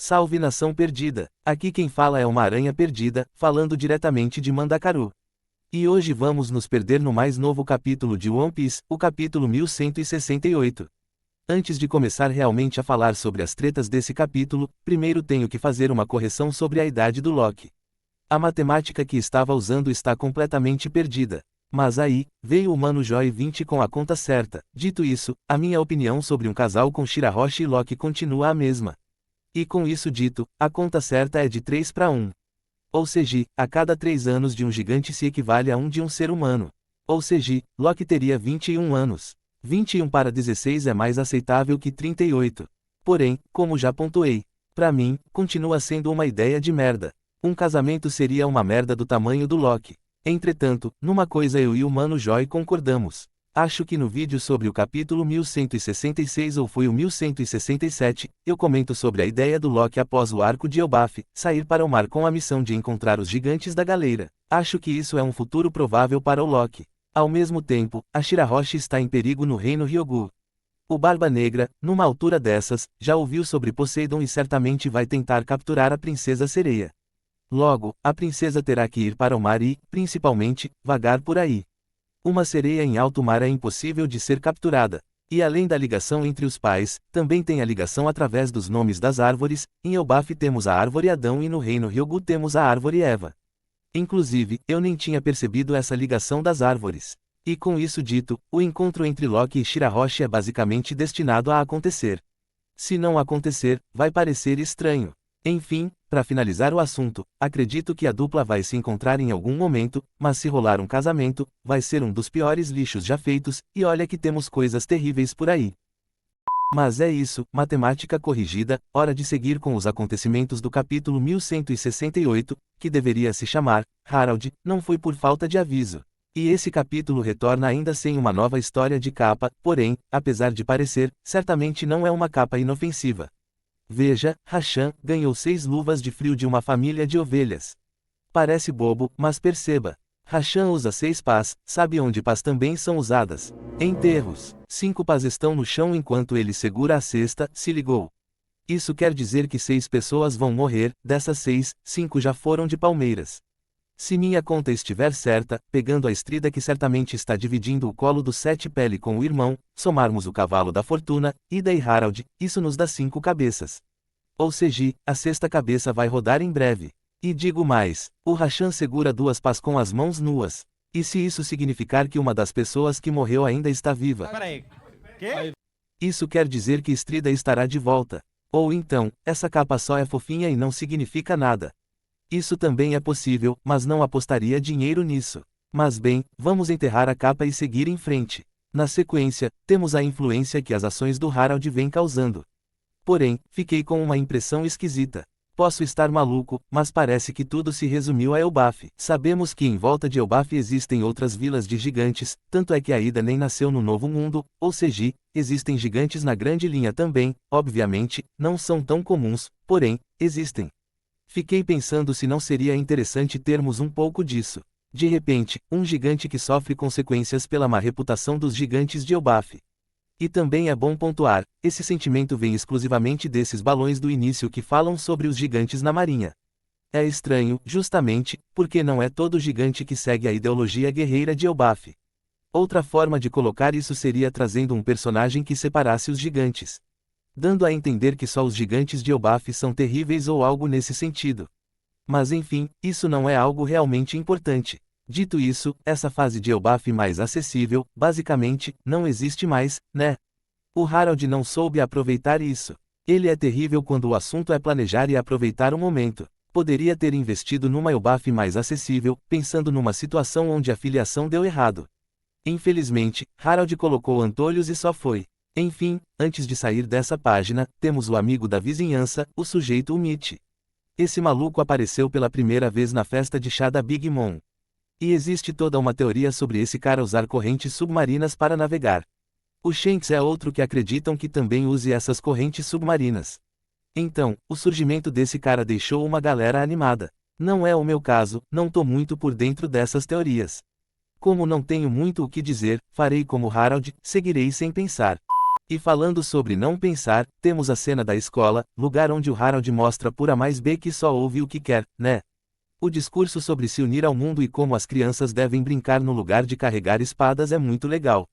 Salve nação perdida! Aqui quem fala é uma aranha perdida, falando diretamente de Mandacaru. E hoje vamos nos perder no mais novo capítulo de One Piece, o capítulo 1168. Antes de começar realmente a falar sobre as tretas desse capítulo, primeiro tenho que fazer uma correção sobre a idade do Loki. A matemática que estava usando está completamente perdida. Mas aí, veio o Mano Joy 20 com a conta certa. Dito isso, a minha opinião sobre um casal com Shirahoshi e Loki continua a mesma. E com isso dito, a conta certa é de 3 para 1. Ou seja, a cada 3 anos de um gigante se equivale a um de um ser humano. Ou seja, Loki teria 21 anos. 21 para 16 é mais aceitável que 38. Porém, como já pontuei, pra mim, continua sendo uma ideia de merda. Um casamento seria uma merda do tamanho do Loki. Entretanto, numa coisa eu e o Mano Joy concordamos. Acho que no vídeo sobre o capítulo 1166 ou foi o 1167, eu comento sobre a ideia do Loki após o arco de Elbaf, sair para o mar com a missão de encontrar os gigantes da galeira. Acho que isso é um futuro provável para o Loki. Ao mesmo tempo, a Shirahoshi está em perigo no reino Ryogu. O Barba Negra, numa altura dessas, já ouviu sobre Poseidon e certamente vai tentar capturar a Princesa Sereia. Logo, a princesa terá que ir para o mar e, principalmente, vagar por aí. Uma sereia em alto mar é impossível de ser capturada. E além da ligação entre os pais, também tem a ligação através dos nomes das árvores. Em Elbaf temos a árvore Adão e no reino Ryogu temos a árvore Eva. Inclusive, eu nem tinha percebido essa ligação das árvores. E com isso dito, o encontro entre Loki e Shirahoshi é basicamente destinado a acontecer. Se não acontecer, vai parecer estranho. Enfim, para finalizar o assunto, acredito que a dupla vai se encontrar em algum momento, mas se rolar um casamento, vai ser um dos piores lixos já feitos, e olha que temos coisas terríveis por aí. Mas é isso, matemática corrigida, hora de seguir com os acontecimentos do capítulo 1168, que deveria se chamar, Harald, não foi por falta de aviso. E esse capítulo retorna ainda sem uma nova história de capa, porém, apesar de parecer, certamente não é uma capa inofensiva. Veja, Hashan ganhou 6 luvas de frio de uma família de ovelhas. Parece bobo, mas perceba. Hashan usa 6 pás, sabe onde pás também são usadas? Enterros. 5 pás estão no chão enquanto ele segura a cesta, se ligou. Isso quer dizer que 6 pessoas vão morrer, dessas 6, 5 já foram de palmeiras. Se minha conta estiver certa, pegando a estrida que certamente está dividindo o colo do 7 pele com o irmão, somarmos o cavalo da fortuna, Ida e Harald, isso nos dá 5 cabeças. Ou seja, a 6ª cabeça vai rodar em breve. E digo mais, o Hashan segura 2 pás com as mãos nuas. E se isso significar que uma das pessoas que morreu ainda está viva? Peraí. Quê? Isso quer dizer que Estrida estará de volta. Ou então, essa capa só é fofinha e não significa nada. Isso também é possível, mas não apostaria dinheiro nisso. Mas bem, vamos enterrar a capa e seguir em frente. Na sequência, temos a influência que as ações do Harald vêm causando. Porém, fiquei com uma impressão esquisita. Posso estar maluco, mas parece que tudo se resumiu a Elbaf. Sabemos que em volta de Elbaf existem outras vilas de gigantes, tanto é que a Ida nem nasceu no Novo Mundo, ou seja, existem gigantes na Grande Linha também, obviamente, não são tão comuns, porém, existem. Fiquei pensando se não seria interessante termos um pouco disso. De repente, um gigante que sofre consequências pela má reputação dos gigantes de Elbaf. E também é bom pontuar, esse sentimento vem exclusivamente desses balões do início que falam sobre os gigantes na marinha. É estranho, justamente, porque não é todo gigante que segue a ideologia guerreira de Elbaf. Outra forma de colocar isso seria trazendo um personagem que separasse os gigantes. Dando a entender que só os gigantes de Elbaf são terríveis ou algo nesse sentido. Mas enfim, isso não é algo realmente importante. Dito isso, essa fase de Elbaf mais acessível, basicamente, não existe mais, né? O Harald não soube aproveitar isso. Ele é terrível quando o assunto é planejar e aproveitar o momento. Poderia ter investido numa Elbaf mais acessível, pensando numa situação onde a filiação deu errado. Infelizmente, Harald colocou antolhos e só foi. Enfim, antes de sair dessa página, temos o amigo da vizinhança, o sujeito Umit. Esse maluco apareceu pela primeira vez na festa de chá da Big Mom. E existe toda uma teoria sobre esse cara usar correntes submarinas para navegar. O Shanks é outro que acreditam que também use essas correntes submarinas. Então, o surgimento desse cara deixou uma galera animada. Não é o meu caso, não tô muito por dentro dessas teorias. Como não tenho muito o que dizer, farei como Harald, seguirei sem pensar. E falando sobre não pensar, temos a cena da escola, lugar onde o Harold mostra por A mais B que só ouve o que quer, né? O discurso sobre se unir ao mundo e como as crianças devem brincar no lugar de carregar espadas é muito legal.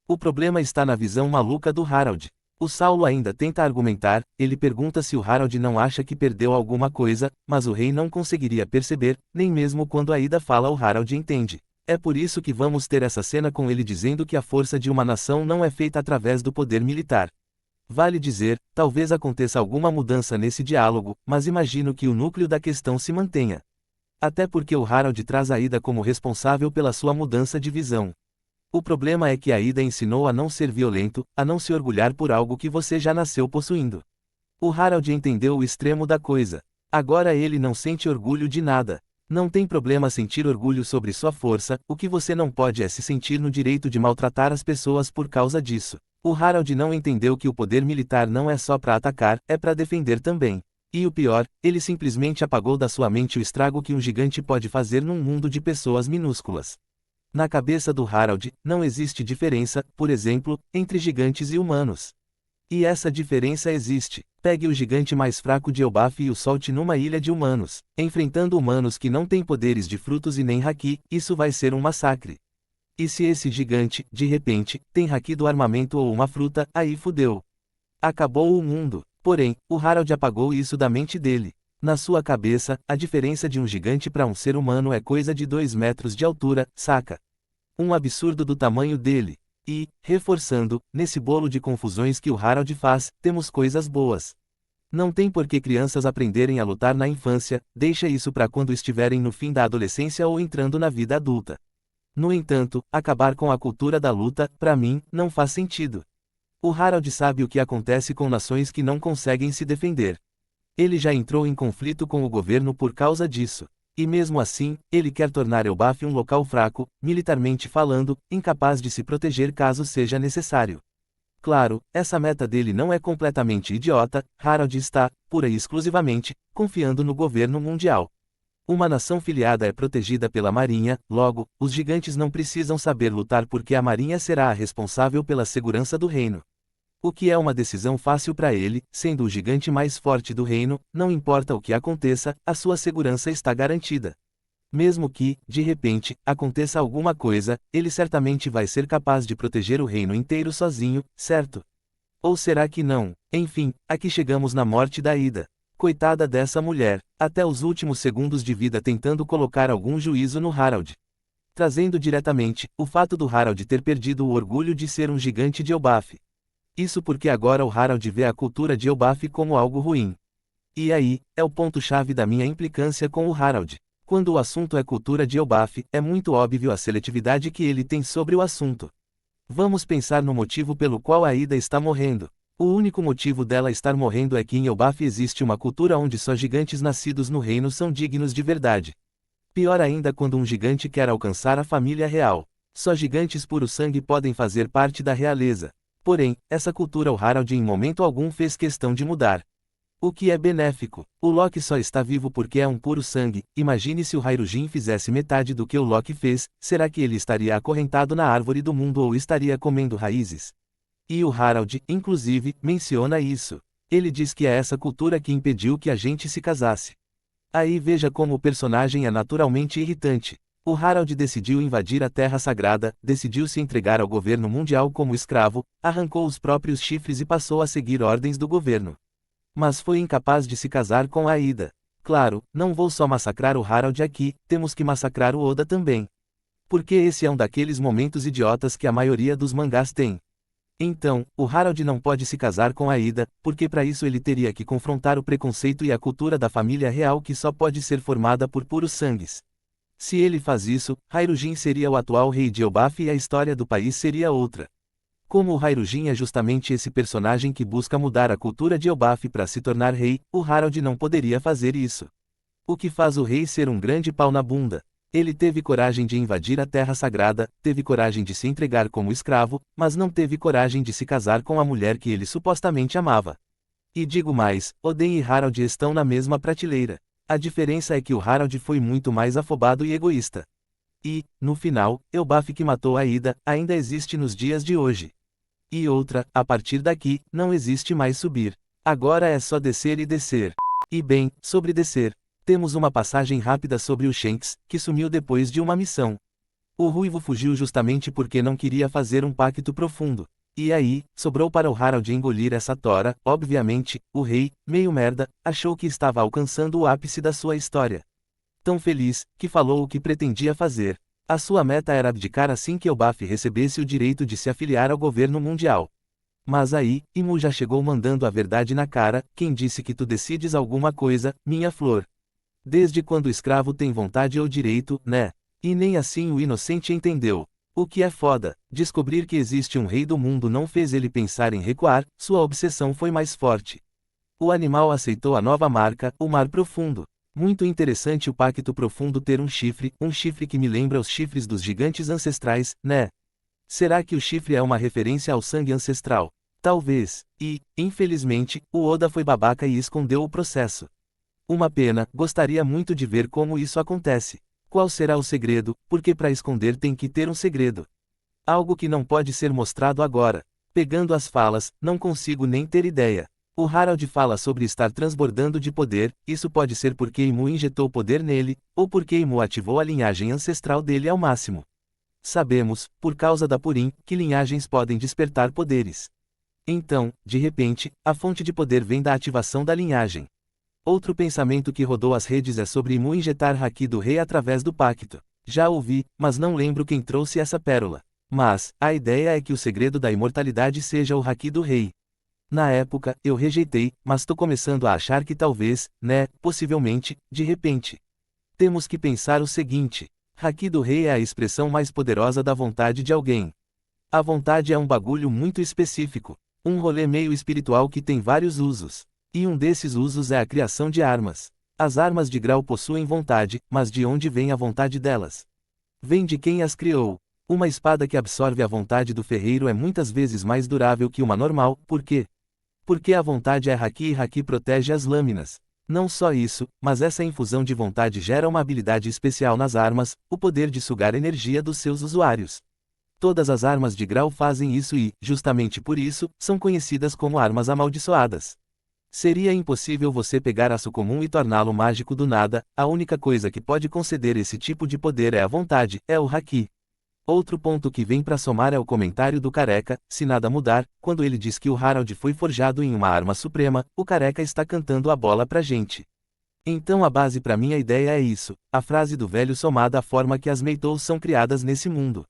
O problema está na visão maluca do Harold. O Saulo ainda tenta argumentar, ele pergunta se o Harold não acha que perdeu alguma coisa, mas o rei não conseguiria perceber, nem mesmo quando Aida fala o Harold entende. É por isso que vamos ter essa cena com ele dizendo que a força de uma nação não é feita através do poder militar. Vale dizer, talvez aconteça alguma mudança nesse diálogo, mas imagino que o núcleo da questão se mantenha. Até porque o Harold traz Aida como responsável pela sua mudança de visão. O problema é que Aida ensinou a não ser violento, a não se orgulhar por algo que você já nasceu possuindo. O Harold entendeu o extremo da coisa. Agora ele não sente orgulho de nada. Não tem problema sentir orgulho sobre sua força, o que você não pode é se sentir no direito de maltratar as pessoas por causa disso. O Harold não entendeu que o poder militar não é só para atacar, é para defender também. E o pior, ele simplesmente apagou da sua mente o estrago que um gigante pode fazer num mundo de pessoas minúsculas. Na cabeça do Harold, não existe diferença, por exemplo, entre gigantes e humanos. E essa diferença existe. Pegue o gigante mais fraco de Elbaf e o solte numa ilha de humanos. Enfrentando humanos que não têm poderes de frutos e nem haki, isso vai ser um massacre. E se esse gigante, de repente, tem haki do armamento ou uma fruta, aí fudeu. Acabou o mundo. Porém, o Harold apagou isso da mente dele. Na sua cabeça, a diferença de um gigante para um ser humano é coisa de 2 metros de altura, saca? Um absurdo do tamanho dele. E, reforçando, nesse bolo de confusões que o Harold faz, temos coisas boas. Não tem por que crianças aprenderem a lutar na infância, deixa isso para quando estiverem no fim da adolescência ou entrando na vida adulta. No entanto, acabar com a cultura da luta, para mim, não faz sentido. O Harold sabe o que acontece com nações que não conseguem se defender. Ele já entrou em conflito com o governo por causa disso. E mesmo assim, ele quer tornar Elbaf um local fraco, militarmente falando, incapaz de se proteger caso seja necessário. Claro, essa meta dele não é completamente idiota, Harold está, pura e exclusivamente, confiando no governo mundial. Uma nação filiada é protegida pela marinha, logo, os gigantes não precisam saber lutar porque a marinha será a responsável pela segurança do reino. O que é uma decisão fácil para ele, sendo o gigante mais forte do reino, não importa o que aconteça, a sua segurança está garantida. Mesmo que, de repente, aconteça alguma coisa, ele certamente vai ser capaz de proteger o reino inteiro sozinho, certo? Ou será que não? Enfim, aqui chegamos na morte da Aida. Coitada dessa mulher, até os últimos segundos de vida tentando colocar algum juízo no Harold. Trazendo diretamente, o fato do Harold ter perdido o orgulho de ser um gigante de Elbaf. Isso porque agora o Harold vê a cultura de Elbaf como algo ruim. E aí, é o ponto-chave da minha implicância com o Harold. Quando o assunto é cultura de Elbaf, é muito óbvio a seletividade que ele tem sobre o assunto. Vamos pensar no motivo pelo qual a Aida está morrendo. O único motivo dela estar morrendo é que em Elbaf existe uma cultura onde só gigantes nascidos no reino são dignos de verdade. Pior ainda quando um gigante quer alcançar a família real. Só gigantes puro sangue podem fazer parte da realeza. Porém, essa cultura o Harold em momento algum fez questão de mudar. O que é benéfico. O Loki só está vivo porque é um puro sangue. Imagine se o Hairujin fizesse metade do que o Loki fez, será que ele estaria acorrentado na árvore do mundo ou estaria comendo raízes? E o Harold, inclusive, menciona isso. Ele diz que é essa cultura que impediu que a gente se casasse. Aí veja como o personagem é naturalmente irritante. O Harold decidiu invadir a Terra Sagrada, decidiu se entregar ao governo mundial como escravo, arrancou os próprios chifres e passou a seguir ordens do governo. Mas foi incapaz de se casar com a Aida. Claro, não vou só massacrar o Harold aqui, temos que massacrar o Oda também. Porque esse é um daqueles momentos idiotas que a maioria dos mangás tem. Então, o Harold não pode se casar com a Aida, porque para isso ele teria que confrontar o preconceito e a cultura da família real que só pode ser formada por puros sangues. Se ele faz isso, Hairujin seria o atual rei de Elbaf e a história do país seria outra. Como o Hairujin é justamente esse personagem que busca mudar a cultura de Elbaf para se tornar rei, o Harold não poderia fazer isso. O que faz o rei ser um grande pau na bunda? Ele teve coragem de invadir a Terra Sagrada, teve coragem de se entregar como escravo, mas não teve coragem de se casar com a mulher que ele supostamente amava. E digo mais, Oden e Harold estão na mesma prateleira. A diferença é que o Harold foi muito mais afobado e egoísta. E, no final, Elbaf que matou a Aida, ainda existe nos dias de hoje. E outra, a partir daqui, não existe mais subir. Agora é só descer e descer. E bem, sobre descer. Temos uma passagem rápida sobre o Shanks, que sumiu depois de uma missão. O Ruivo fugiu justamente porque não queria fazer um pacto profundo. E aí, sobrou para o Harald engolir essa tora. Obviamente, o rei, meio merda, achou que estava alcançando o ápice da sua história. Tão feliz, que falou o que pretendia fazer. A sua meta era abdicar assim que Elbaf recebesse o direito de se afiliar ao governo mundial. Mas aí, Imu já chegou mandando a verdade na cara: quem disse que tu decides alguma coisa, minha flor? Desde quando o escravo tem vontade ou direito, né? E nem assim o inocente entendeu. O que é foda, descobrir que existe um rei do mundo não fez ele pensar em recuar, sua obsessão foi mais forte. O animal aceitou a nova marca, o mar profundo. Muito interessante o pacto profundo ter um chifre que me lembra os chifres dos gigantes ancestrais, né? Será que o chifre é uma referência ao sangue ancestral? Talvez. E, infelizmente, o Oda foi babaca e escondeu o processo. Uma pena, gostaria muito de ver como isso acontece. Qual será o segredo, porque para esconder tem que ter um segredo. Algo que não pode ser mostrado agora. Pegando as falas, não consigo nem ter ideia. O Harald fala sobre estar transbordando de poder, isso pode ser porque Imu injetou poder nele, ou porque Imu ativou a linhagem ancestral dele ao máximo. Sabemos, por causa da Purim, que linhagens podem despertar poderes. Então, de repente, a fonte de poder vem da ativação da linhagem. Outro pensamento que rodou as redes é sobre Imu injetar Haki do rei através do pacto. Já ouvi, mas não lembro quem trouxe essa pérola. Mas, a ideia é que o segredo da imortalidade seja o Haki do rei. Na época, eu rejeitei, mas tô começando a achar que talvez, né, possivelmente, de repente. Temos que pensar o seguinte: Haki do rei é a expressão mais poderosa da vontade de alguém. A vontade é um bagulho muito específico. Um rolê meio espiritual que tem vários usos. E um desses usos é a criação de armas. As armas de grau possuem vontade, mas de onde vem a vontade delas? Vem de quem as criou. Uma espada que absorve a vontade do ferreiro é muitas vezes mais durável que uma normal, por quê? Porque a vontade é Haki e Haki protege as lâminas. Não só isso, mas essa infusão de vontade gera uma habilidade especial nas armas, o poder de sugar energia dos seus usuários. Todas as armas de grau fazem isso e, justamente por isso, são conhecidas como armas amaldiçoadas. Seria impossível você pegar aço comum e torná-lo mágico do nada, a única coisa que pode conceder esse tipo de poder é a vontade, é o Haki. Outro ponto que vem para somar é o comentário do Careca: se nada mudar, quando ele diz que o Harald foi forjado em uma arma suprema, o Careca está cantando a bola pra gente. Então a base para minha ideia é isso, a frase do velho somada à forma que as Meitous são criadas nesse mundo.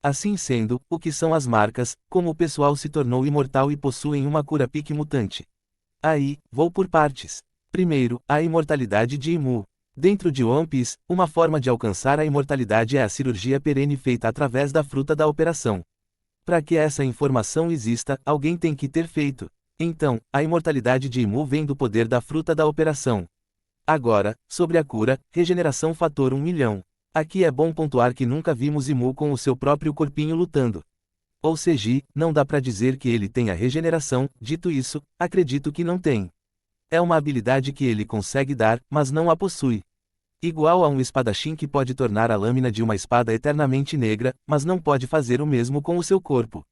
Assim sendo, o que são as marcas, como o pessoal se tornou imortal e possuem uma cura pique mutante. Aí, vou por partes. Primeiro, a imortalidade de Imu. Dentro de One Piece, uma forma de alcançar a imortalidade é a cirurgia perene feita através da fruta da operação. Para que essa informação exista, alguém tem que ter feito. Então, a imortalidade de Imu vem do poder da fruta da operação. Agora, sobre a cura, regeneração fator 1.000.000. Aqui é bom pontuar que nunca vimos Imu com o seu próprio corpinho lutando. Ou seja, não dá pra dizer que ele tenha regeneração. Dito isso, acredito que não tem. É uma habilidade que ele consegue dar, mas não a possui. Igual a um espadachim que pode tornar a lâmina de uma espada eternamente negra, mas não pode fazer o mesmo com o seu corpo.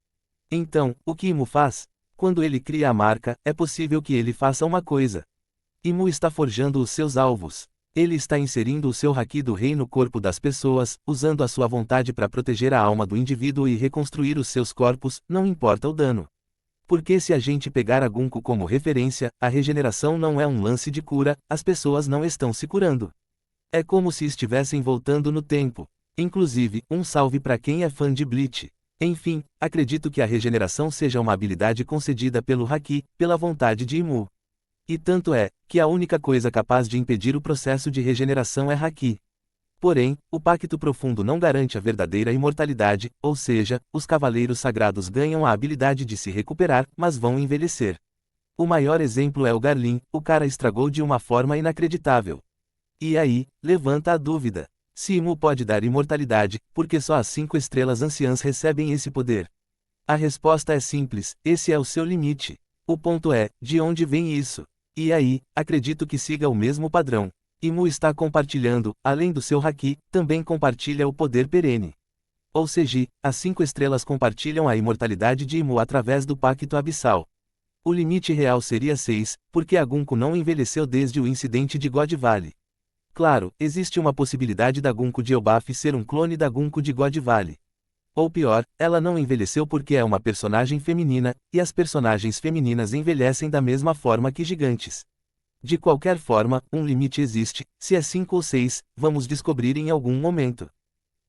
Então, o que Imu faz? Quando ele cria a marca, é possível que ele faça uma coisa. Imu está forjando os seus alvos. Ele está inserindo o seu Haki do rei no corpo das pessoas, usando a sua vontade para proteger a alma do indivíduo e reconstruir os seus corpos, não importa o dano. Porque se a gente pegar a Gunko como referência, a regeneração não é um lance de cura, as pessoas não estão se curando. É como se estivessem voltando no tempo. Inclusive, um salve para quem é fã de Bleach. Enfim, acredito que a regeneração seja uma habilidade concedida pelo Haki, pela vontade de Imu. E tanto é, que a única coisa capaz de impedir o processo de regeneração é Haki. Porém, o Pacto Profundo não garante a verdadeira imortalidade, ou seja, os Cavaleiros Sagrados ganham a habilidade de se recuperar, mas vão envelhecer. O maior exemplo é o Garlin, o cara estragou de uma forma inacreditável. E aí, levanta a dúvida. Se Imu pode dar imortalidade, por que só as 5 estrelas anciãs recebem esse poder? A resposta é simples, esse é o seu limite. O ponto é, de onde vem isso? E aí, acredito que siga o mesmo padrão. Imu está compartilhando, além do seu Haki, também compartilha o poder perene. Ou seja, as 5 estrelas compartilham a imortalidade de Imu através do Pacto Abissal. O limite real seria 6, porque a Gunko não envelheceu desde o incidente de God Valley. Claro, existe uma possibilidade da Gunko de Elbaf ser um clone da Gunko de God Valley. Ou pior, ela não envelheceu porque é uma personagem feminina, e as personagens femininas envelhecem da mesma forma que gigantes. De qualquer forma, um limite existe, se é 5 ou 6, vamos descobrir em algum momento.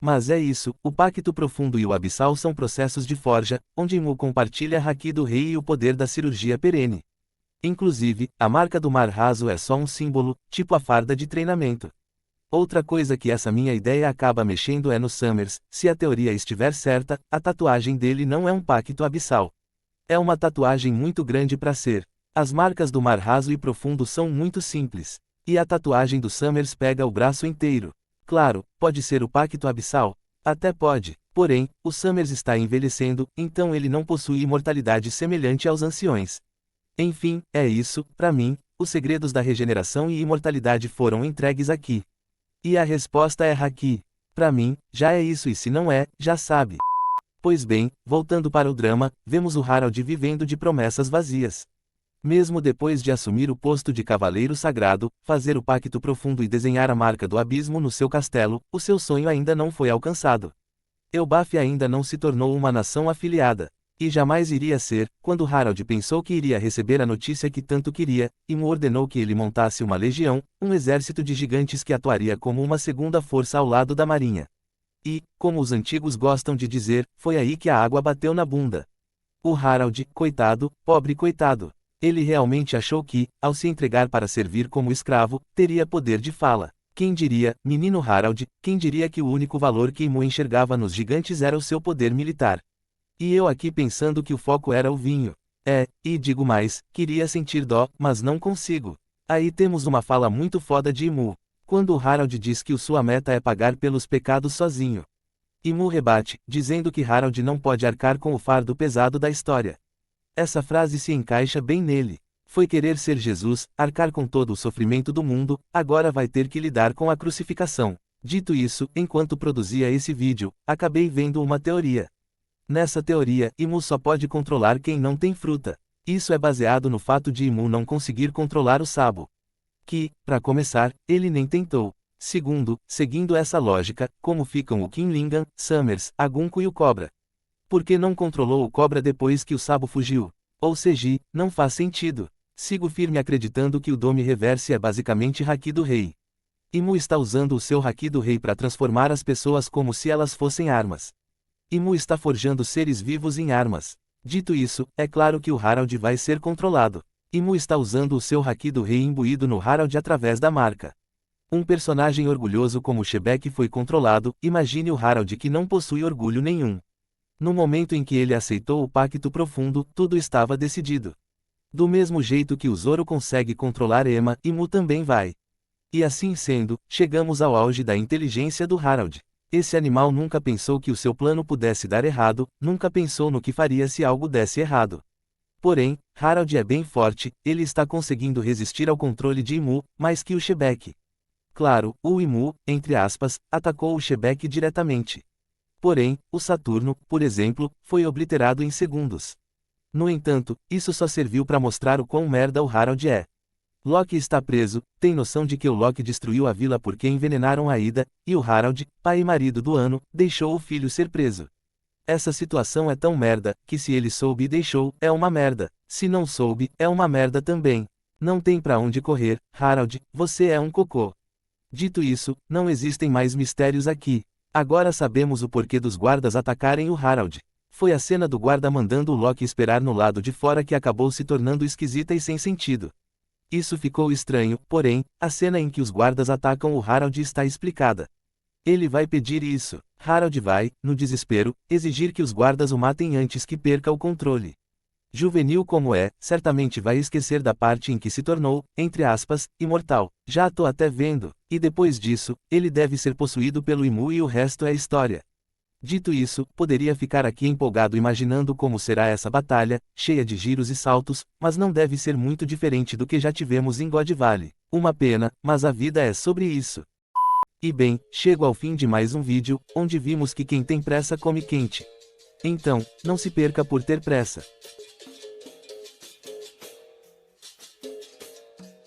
Mas é isso, o Pacto Profundo e o Abissal são processos de forja, onde Imu compartilha Haki do Rei e o poder da cirurgia perene. Inclusive, a marca do mar raso é só um símbolo, tipo a farda de treinamento. Outra coisa que essa minha ideia acaba mexendo é no Summers, se a teoria estiver certa, a tatuagem dele não é um pacto abissal. É uma tatuagem muito grande para ser. As marcas do mar raso e profundo são muito simples. E a tatuagem do Summers pega o braço inteiro. Claro, pode ser o pacto abissal? Até pode. Porém, o Summers está envelhecendo, então ele não possui imortalidade semelhante aos anciões. Enfim, é isso, para mim, os segredos da regeneração e imortalidade foram entregues aqui. E a resposta é Haki. Para mim, já é isso e se não é, já sabe. Pois bem, voltando para o drama, vemos o Harald vivendo de promessas vazias. Mesmo depois de assumir o posto de Cavaleiro Sagrado, fazer o Pacto Profundo e desenhar a marca do abismo no seu castelo, o seu sonho ainda não foi alcançado. Elbaf ainda não se tornou uma nação afiliada. E jamais iria ser, quando Harald pensou que iria receber a notícia que tanto queria, Imu ordenou que ele montasse uma legião, um exército de gigantes que atuaria como uma segunda força ao lado da marinha. E, como os antigos gostam de dizer, foi aí que a água bateu na bunda. O Harald, coitado, pobre coitado. Ele realmente achou que, ao se entregar para servir como escravo, teria poder de fala. Quem diria, menino Harald, quem diria que o único valor que Imu enxergava nos gigantes era o seu poder militar. E eu aqui pensando que o foco era o vinho. E digo mais, queria sentir dó, mas não consigo. Aí temos uma fala muito foda de Imu. Quando o Harald diz que sua meta é pagar pelos pecados sozinho. Imu rebate, dizendo que Harald não pode arcar com o fardo pesado da história. Essa frase se encaixa bem nele. Foi querer ser Jesus, arcar com todo o sofrimento do mundo, agora vai ter que lidar com a crucificação. Dito isso, enquanto produzia esse vídeo, acabei vendo uma teoria. Nessa teoria, Imu só pode controlar quem não tem fruta. Isso é baseado no fato de Imu não conseguir controlar o Sabo. Que, para começar, ele nem tentou. Segundo, seguindo essa lógica, como ficam o Kinlingan, Summers, a Gunko e o Cobra? Por que não controlou o Cobra depois que o Sabo fugiu? Ou seja, não faz sentido. Sigo firme acreditando que o Dome Reverse é basicamente Haki do Rei. Imu está usando o seu Haki do Rei para transformar as pessoas como se elas fossem armas. Imu está forjando seres vivos em armas. Dito isso, é claro que o Harald vai ser controlado. Imu está usando o seu Haki do Rei imbuído no Harald através da marca. Um personagem orgulhoso como Shebek foi controlado, imagine o Harald que não possui orgulho nenhum. No momento em que ele aceitou o Pacto Profundo, tudo estava decidido. Do mesmo jeito que o Zoro consegue controlar Ema, Imu também vai. E assim sendo, chegamos ao auge da inteligência do Harald. Esse animal nunca pensou que o seu plano pudesse dar errado, nunca pensou no que faria se algo desse errado. Porém, Harald é bem forte, ele está conseguindo resistir ao controle de Imu, mais que o Shebek. Claro, o Imu, entre aspas, atacou o Shebek diretamente. Porém, o Saturno, por exemplo, foi obliterado em segundos. No entanto, isso só serviu para mostrar o quão merda o Harald é. Loki está preso, tem noção de que o Loki destruiu a vila porque envenenaram a Ida, e o Harald, pai e marido do ano, deixou o filho ser preso. Essa situação é tão merda, que se ele soube e deixou, é uma merda. Se não soube, é uma merda também. Não tem pra onde correr, Harald, você é um cocô. Dito isso, não existem mais mistérios aqui. Agora sabemos o porquê dos guardas atacarem o Harald. Foi a cena do guarda mandando o Loki esperar no lado de fora que acabou se tornando esquisita e sem sentido. Isso ficou estranho, porém, a cena em que os guardas atacam o Harald está explicada. Ele vai pedir isso. Harald vai, no desespero, exigir que os guardas o matem antes que perca o controle. Juvenil como é, certamente vai esquecer da parte em que se tornou, entre aspas, imortal. Já tô até vendo. E depois disso, ele deve ser possuído pelo Imu e o resto é história. Dito isso, poderia ficar aqui empolgado imaginando como será essa batalha, cheia de giros e saltos, mas não deve ser muito diferente do que já tivemos em God Valley. Uma pena, mas a vida é sobre isso. E bem, chego ao fim de mais um vídeo, onde vimos que quem tem pressa come quente. Então, não se perca por ter pressa.